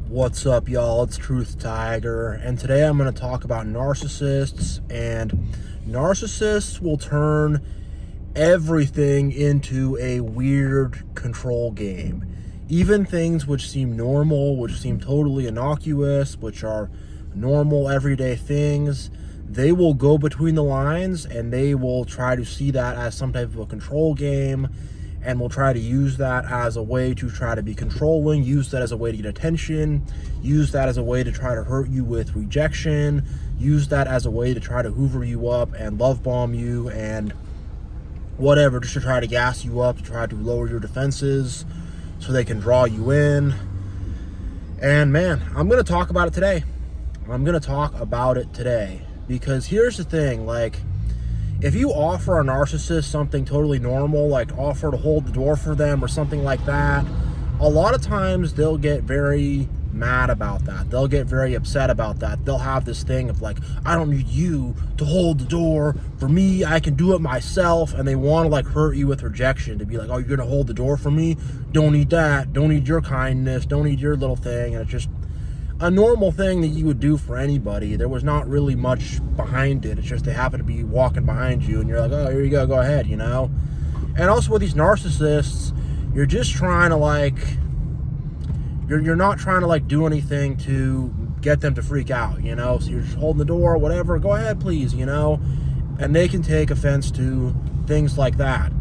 What's up, y'all? It's TruthTiger, and today I'm going to talk about narcissists. And narcissists will turn everything into a weird control game. Even things which seem normal, which seem totally innocuous, which are normal everyday things, they will go between the lines and they will try to see that as some type of a control game, and will try to use that as a way to try to be controlling, use that as a way to get attention, use that as a way to try to hurt you with rejection, use that as a way to try to hoover you up and love bomb you and whatever, just to try to gas you up, to try to lower your defenses so they can draw you in. And man, I'm going to talk about it today. Because here's the thing, like, if you offer a narcissist something totally normal, like offer to hold the door for them or something like that, a lot of times they'll get very mad about that. They'll get very upset about that. They'll have this thing of like, I don't need you to hold the door for me. I can do it myself. And they want to like hurt you with rejection, to be like, oh, you're going to hold the door for me? Don't need that. Don't need your kindness. Don't need your little thing. And it's just a normal thing that you would do for anybody. There was not really much behind it. It's just they happen to be walking behind you and you're like, oh, here you go ahead, you know? And also with these narcissists, you're just trying to like, you're not trying to like do anything to get them to freak out, you know? So you're just holding the door, whatever, go ahead, please, you know? And they can take offense to things like that.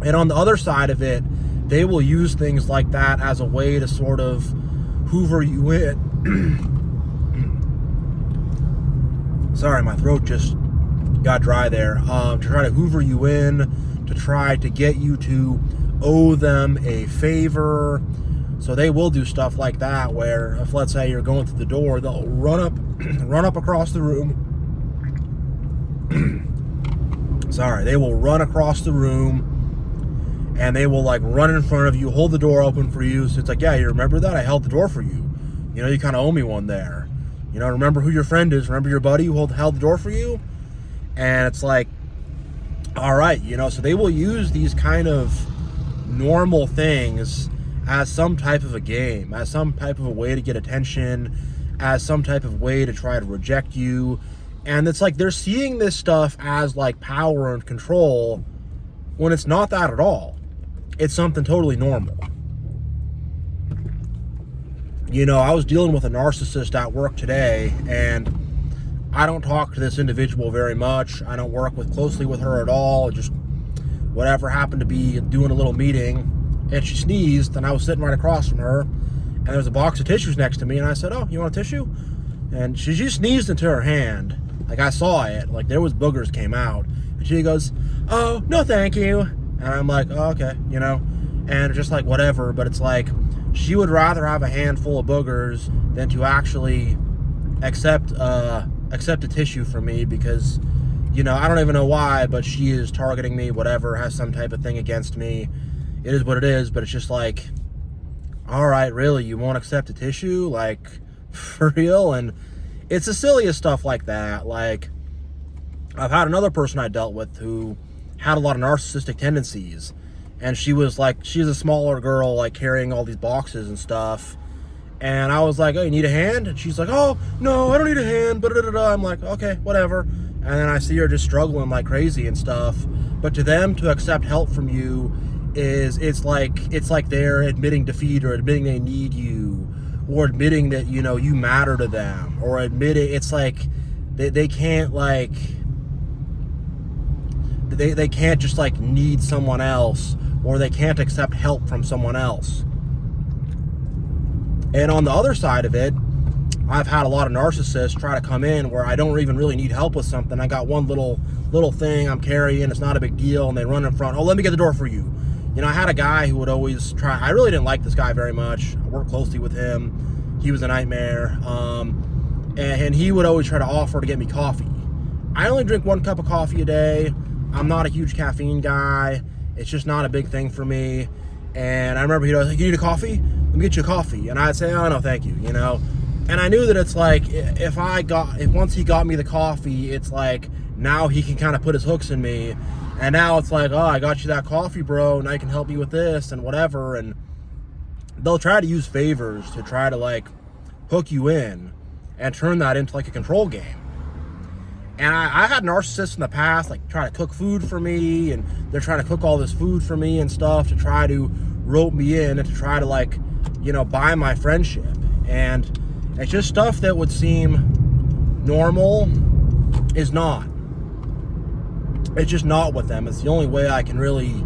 And on the other side of it, they will use things like that as a way to sort of hoover you in. Sorry, my throat just got dry there. To try to hoover you in, to try to get you to owe them a favor. So they will do stuff like that, where if, let's say, you're going through the door, they'll run up across the room. Sorry, they will run across the room. And they will like run in front of you, hold the door open for you. So it's like, yeah, you remember that? I held the door for you. You know, you kind of owe me one there. You know, remember who your friend is. Remember your buddy who held the door for you? And it's like, all right, you know, so they will use these kind of normal things as some type of a game, as some type of a way to get attention, as some type of way to try to reject you. And it's like they're seeing this stuff as like power and control, when it's not that at all. It's something totally normal. You know, I was dealing with a narcissist at work today, and I don't talk to this individual very much. I don't work closely with her at all. Just whatever, happened to be doing a little meeting, and she sneezed, and I was sitting right across from her, and there was a box of tissues next to me, and I said, oh, you want a tissue? And she just sneezed into her hand. Like, I saw it. Like, there was boogers came out. And she goes, oh, no thank you. And I'm like, oh, okay, you know, and just like whatever. But it's like she would rather have a handful of boogers than to actually accept a tissue from me, because, you know, I don't even know why, but she is targeting me, whatever, has some type of thing against me. It is what it is. But it's just like, all right, really, you won't accept a tissue? Like, for real? And it's the silliest stuff like that. Like, I've had another person I dealt with who had a lot of narcissistic tendencies, and she was like, she's a smaller girl, like carrying all these boxes and stuff, and I was like, oh, you need a hand? And she's like, oh, no, I don't need a hand, but I'm like, okay, whatever. And then I see her just struggling like crazy and stuff. But to them, to accept help from you is, it's like they're admitting defeat, or admitting they need you, or admitting that, you know, you matter to them, or admitting, it's like they can't like, they can't just like need someone else, or they can't accept help from someone else. And on the other side of it, I've had a lot of narcissists try to come in where I don't even really need help with something. I got one little thing I'm carrying, it's not a big deal, and they run in front, oh, let me get the door for you. You know, I had a guy who would always try, I really didn't like this guy very much. I worked closely with him. He was a nightmare. And he would always try to offer to get me coffee. I only drink 1 cup of coffee a day. I'm not a huge caffeine guy. It's just not a big thing for me. And I remember he'd always like, you need a coffee? Let me get you a coffee. And I'd say, oh, no, thank you, you know? And I knew that it's like, if once he got me the coffee, it's like, now he can kind of put his hooks in me. And now it's like, oh, I got you that coffee, bro. Now you can help me with this and whatever. And they'll try to use favors to try to like hook you in and turn that into like a control game. And I had narcissists in the past like try to cook food for me, and they're trying to cook all this food for me and stuff to try to rope me in and to try to like, you know, buy my friendship. And it's just stuff that would seem normal is not. It's just not with them. It's the only way I can really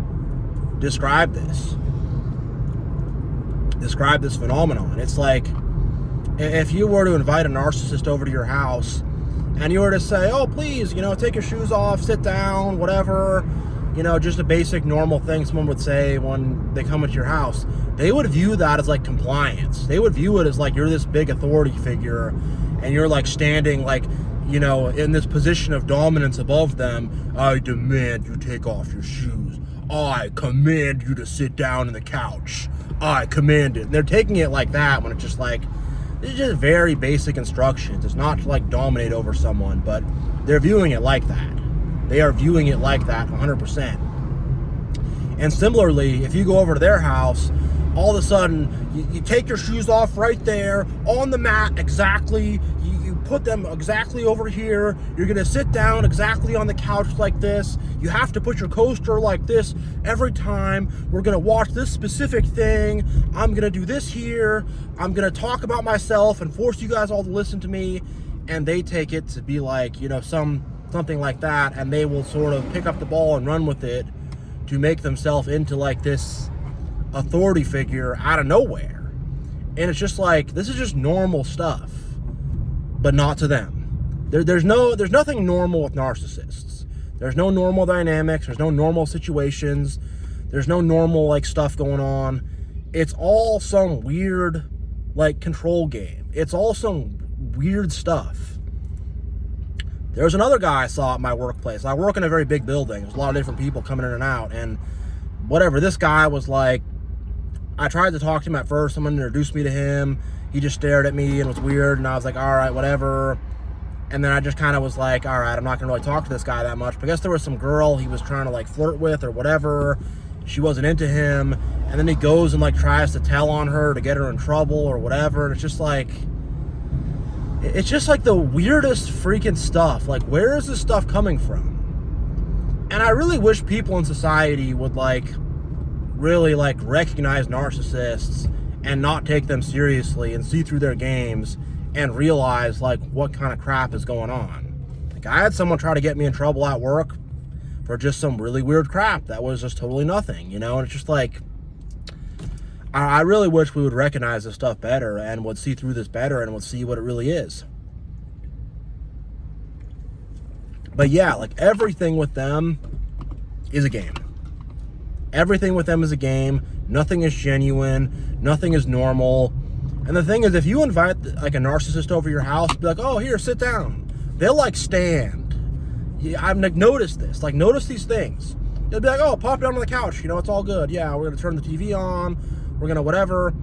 describe this phenomenon. It's like if you were to invite a narcissist over to your house and you were to say, oh, please, you know, take your shoes off, sit down, whatever, you know, just a basic normal thing someone would say when they come into your house, they would view that as like compliance. They would view it as like you're this big authority figure and you're like standing like, you know, in this position of dominance above them. I demand you take off your shoes. I command you to sit down on the couch. I command it. And they're taking it like that when it's just like, it's just very basic instructions. It's not to like dominate over someone, but they're viewing it like that. They are viewing it like that 100%. And similarly, if you go over to their house, all of a sudden you take your shoes off right there on the mat exactly. You put them exactly over here. You're going to sit down exactly on the couch like this. You have to put your coaster like this every time. We're going to watch this specific thing. I'm going to do this here. I'm going to talk about myself and force you guys all to listen to me. And they take it to be like, you know, something like that. And they will sort of pick up the ball and run with it to make themselves into like this authority figure out of nowhere. And it's just like, this is just normal stuff, but not to them. There's nothing normal with narcissists. There's no normal dynamics. There's no normal situations. There's no normal like stuff going on. It's all some weird like control game. It's all some weird stuff. There's another guy I saw at my workplace. I work in a very big building. There's a lot of different people coming in and out, and whatever, this guy was like, I tried to talk to him at first. Someone introduced me to him. He just stared at me and was weird, and I was like, all right, whatever. And then I just kind of was like, all right, I'm not gonna really talk to this guy that much. But I guess there was some girl he was trying to like flirt with or whatever. She wasn't into him. And then he goes and like tries to tell on her to get her in trouble or whatever. And it's just like the weirdest freaking stuff. Like, where is this stuff coming from? And I really wish people in society would like really like recognize narcissists and not take them seriously and see through their games and realize like what kind of crap is going on. Like, I had someone try to get me in trouble at work for just some really weird crap that was just totally nothing, you know. And it's just like, I really wish we would recognize this stuff better and would see through this better and would see what it really is. But yeah, like everything with them is a game. Everything with them is a game. Nothing is genuine. Nothing is normal. And the thing is, if you invite like a narcissist over your house, be like, oh, here, sit down. They'll like stand. Yeah, I've like noticed this. Like, notice these things. They'll be like, oh, pop down on the couch. You know, it's all good. Yeah, we're going to turn the TV on. We're going to whatever.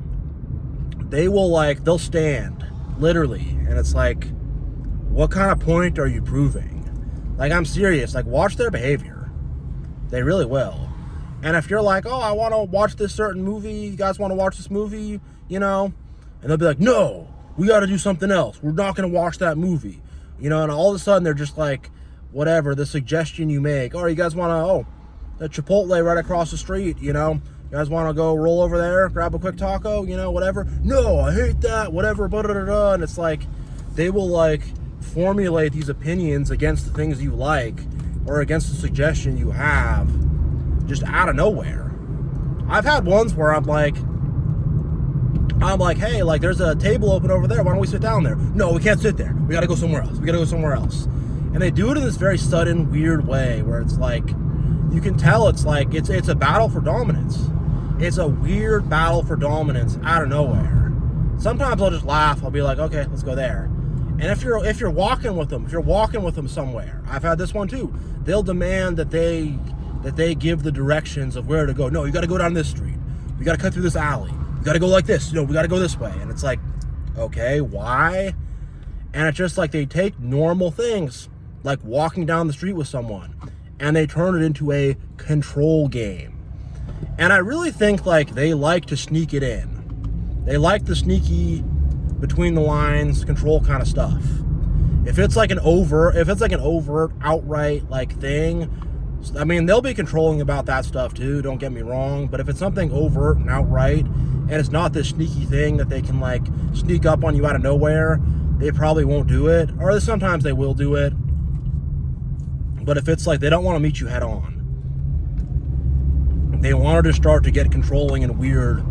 They will like, they'll stand. Literally. And it's like, what kind of point are you proving? Like, I'm serious. Like, watch their behavior. They really will. And if you're like, oh, I want to watch this certain movie, you guys want to watch this movie, you know? And they'll be like, no, we got to do something else. We're not going to watch that movie. You know, and all of a sudden they're just like, whatever, the suggestion you make. Oh, you guys want to, oh, the Chipotle right across the street, you know? You guys want to go roll over there, grab a quick taco, you know, whatever? No, I hate that, whatever, blah, blah, blah, blah. And it's like, they will like formulate these opinions against the things you like or against the suggestion you have just out of nowhere. I've had ones where I'm like, hey, like there's a table open over there. Why don't we sit down there? No, we can't sit there. We got to go somewhere else. We got to go somewhere else. And they do it in this very sudden, weird way where it's like, you can tell it's like, it's a battle for dominance. It's a weird battle for dominance out of nowhere. Sometimes I'll just laugh. I'll be like, okay, let's go there. And if you're walking with them somewhere, I've had this one too. They'll demand that they give the directions of where to go. No, you got to go down this street. We got to cut through this alley. We got to go like this. No, we got to go this way. And it's like, okay, why? And it's just like they take normal things, like walking down the street with someone, and they turn it into a control game. And I really think like they like to sneak it in. They like the sneaky, between the lines, control kind of stuff. If it's like an overt, outright like thing, I mean, they'll be controlling about that stuff too, don't get me wrong. But if it's something overt and outright, and it's not this sneaky thing that they can like sneak up on you out of nowhere, they probably won't do it. Or sometimes they will do it. But if it's like they don't want to meet you head on, they wanted to start to get controlling and weird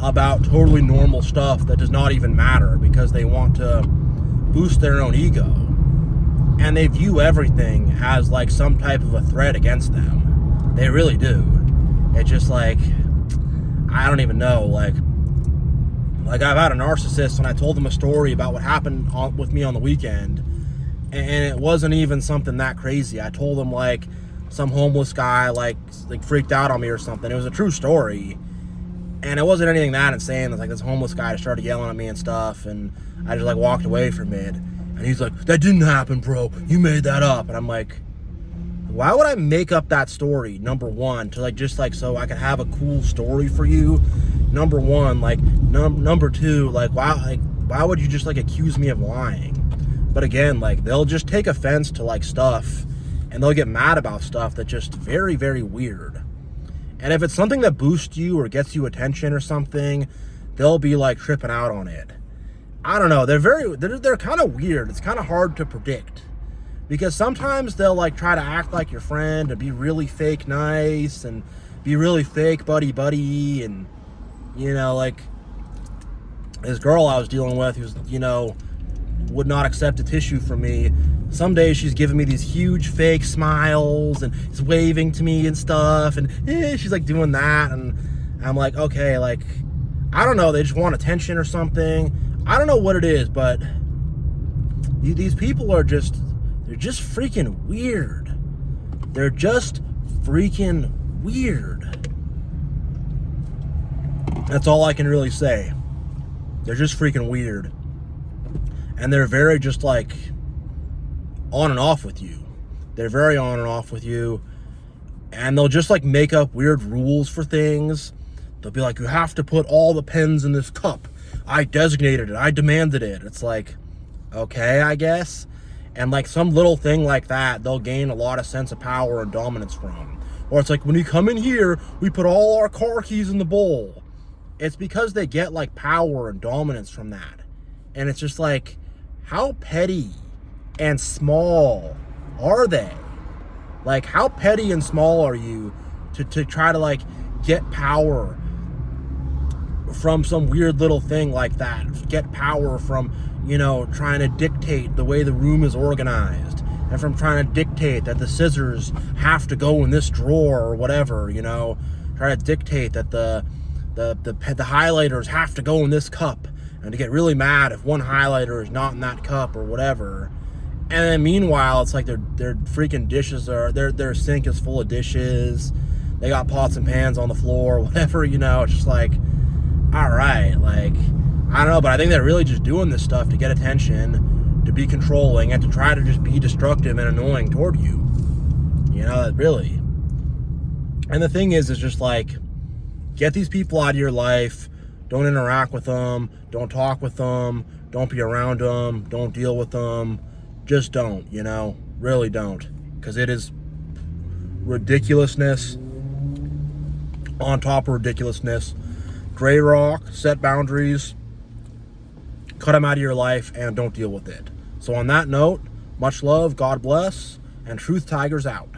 about totally normal stuff that does not even matter, because they want to boost their own ego. And they view everything as like some type of a threat against them. They really do. It's just like, I don't even know. Like I've had a narcissist, and I told them a story about what happened with me on the weekend, and it wasn't even something that crazy. I told them like some homeless guy like freaked out on me or something. It was a true story, and it wasn't anything that insane. It's like this homeless guy started yelling at me and stuff, and I just like walked away from it. And he's like, "That didn't happen, bro. You made that up." And I'm like, why would I make up that story? Number one, to like just like so I could have a cool story for you. Number one, like number two, like why would you just like accuse me of lying? But again, like they'll just take offense to like stuff, and they'll get mad about stuff that's just very, very weird. And if it's something that boosts you or gets you attention or something, they'll be like tripping out on it. I don't know. They're kind of weird. It's kind of hard to predict, because sometimes they'll like try to act like your friend and be really fake nice and be really fake buddy, and you know, like this girl I was dealing with who's, you know, would not accept a tissue from me. Some days she's giving me these huge fake smiles and is waving to me and stuff, and she's like doing that, and I'm like, okay, like I don't know, they just want attention or something. I don't know what it is, but these people are just, they're just freaking weird. They're just freaking weird. That's all I can really say. They're just freaking weird. And they're very just like on and off with you. They're very on and off with you. And they'll just like make up weird rules for things. They'll be like, you have to put all the pens in this cup. I designated it. I demanded it. It's like, okay, I guess. And like some little thing like that, they'll gain a lot of sense of power and dominance from. Or it's like, when you come in here, we put all our car keys in the bowl. It's because they get like power and dominance from that. And it's just like, how petty and small are they? Like, how petty and small are you to try to like get power from some weird little thing like that? Get power from, you know, trying to dictate the way the room is organized, and from trying to dictate that the scissors have to go in this drawer or whatever, you know, try to dictate that the highlighters have to go in this cup, and to get really mad if one highlighter is not in that cup or whatever. And then meanwhile, it's like their freaking dishes are, their sink is full of dishes. They got pots and pans on the floor, whatever, you know. It's just like, all right, like, I don't know, but I think they're really just doing this stuff to get attention, to be controlling, and to try to just be destructive and annoying toward you. You know, really. And the thing is just like, get these people out of your life. Don't interact with them. Don't talk with them. Don't be around them. Don't deal with them. Just don't, you know, really don't. Because it is ridiculousness on top of ridiculousness. Gray rock, set boundaries, cut them out of your life, and don't deal with it. So on that note, much love, God bless, and TruthTiger's out.